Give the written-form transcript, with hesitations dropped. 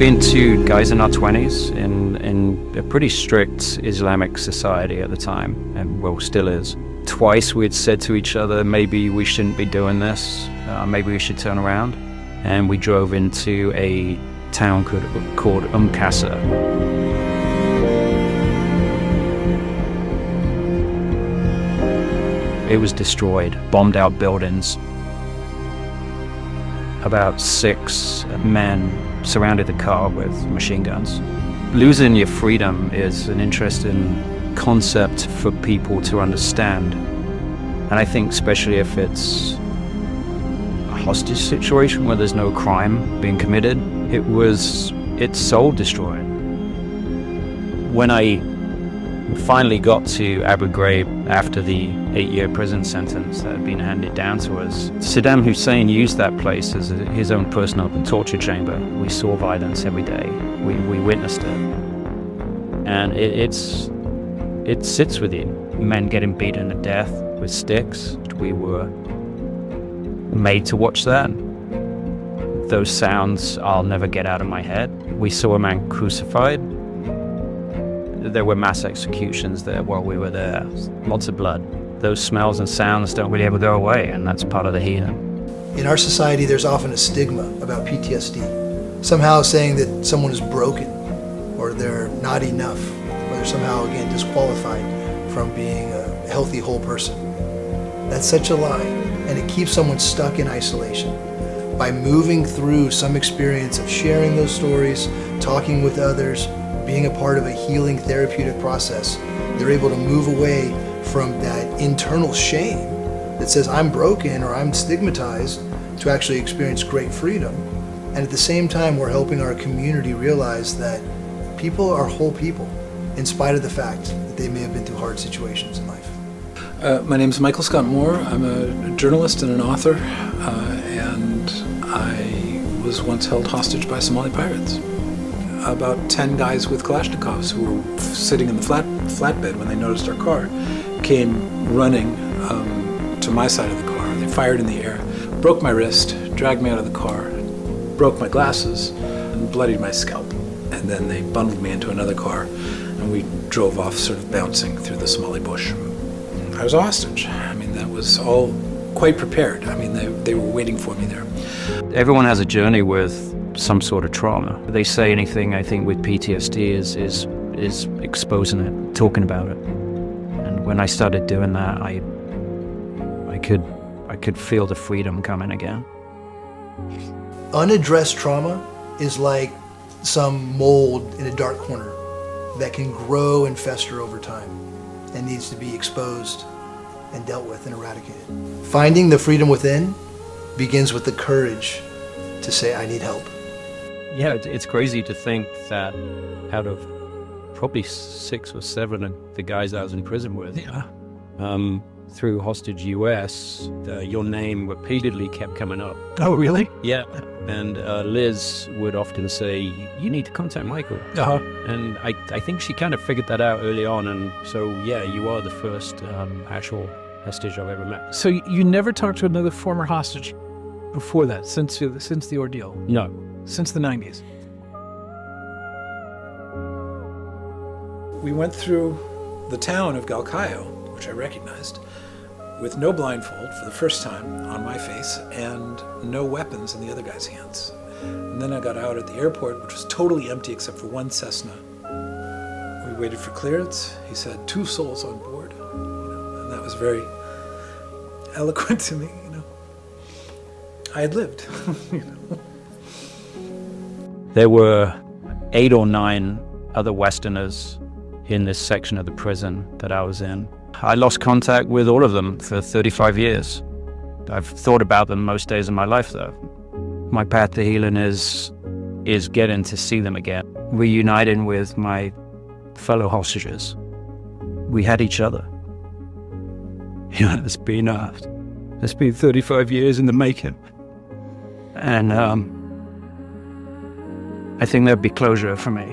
been two guys in our 20s in a pretty strict Islamic society at the time, and well, still is. Twice we'd said to each other, maybe we shouldn't be doing this, maybe we should turn around. And we drove into a town called Qasr. It was destroyed, bombed out buildings. About 6 men surrounded the car with machine guns. Losing your freedom is an interesting concept for people to understand. And I think especially if it's a hostage situation where there's no crime being committed, it's soul destroying. When I finally got to Abu Ghraib after the 8-year prison sentence that had been handed down to us, Saddam Hussein used that place as his own personal torture chamber. We saw violence every day. We witnessed it. And it sits with you. Men getting beaten to death with sticks. We were made to watch that. Those sounds I'll never get out of my head. We saw a man crucified. There were mass executions there while we were there. Lots of blood. Those smells and sounds don't really ever go away, and that's part of the healing. In our society, there's often a stigma about PTSD. Somehow saying that someone is broken, or they're not enough, or they're somehow, again, disqualified from being a healthy, whole person. That's such a lie, and it keeps someone stuck in isolation. By moving through some experience of sharing those stories, talking with others, being a part of a healing therapeutic process, they're able to move away from that internal shame that says I'm broken or I'm stigmatized to actually experience great freedom. And at the same time, we're helping our community realize that people are whole people in spite of the fact that they may have been through hard situations in life. My name is Michael Scott Moore. I'm a journalist and an author, and I was once held hostage by Somali pirates. About 10 guys with Kalashnikovs who were sitting in the flatbed when they noticed our car came running to my side of the car. They fired in the air, broke my wrist, dragged me out of the car, broke my glasses, and bloodied my scalp. And then they bundled me into another car, and we drove off sort of bouncing through the Somali bush. I was a hostage. I mean, that was all quite prepared. I mean, they were waiting for me there. Everyone has a journey with some sort of trauma. They say anything, I think, with PTSD is exposing it, talking about it. And when I started doing that, I could feel the freedom coming again. Unaddressed trauma is like some mold in a dark corner that can grow and fester over time and needs to be exposed and dealt with and eradicated. Finding the freedom within begins with the courage to say, I need help. Yeah, it's crazy to think that out of probably 6 or 7 of the guys I was in prison with, through Hostage US, your name repeatedly kept coming up. Oh, really? Yeah, and Liz would often say, you need to contact Michael. Uh-huh. And I think she kind of figured that out early on, and so, yeah, you are the first actual hostage I've ever met. So you never talked to another former hostage before that, since the ordeal? No. Since the 90s? We went through the town of Galkayo, which I recognized, with no blindfold for the first time on my face and no weapons in the other guy's hands. And then I got out at the airport, which was totally empty except for one Cessna. We waited for clearance. He said 2 souls on board, and that was very eloquent to me. I had lived. There were 8 or 9 other Westerners in this section of the prison that I was in. I lost contact with all of them for 35 years. I've thought about them most days of my life, though. My path to healing is getting to see them again, reuniting with my fellow hostages. We had each other. It's been 35 years in the making. And I think there'd be closure for me.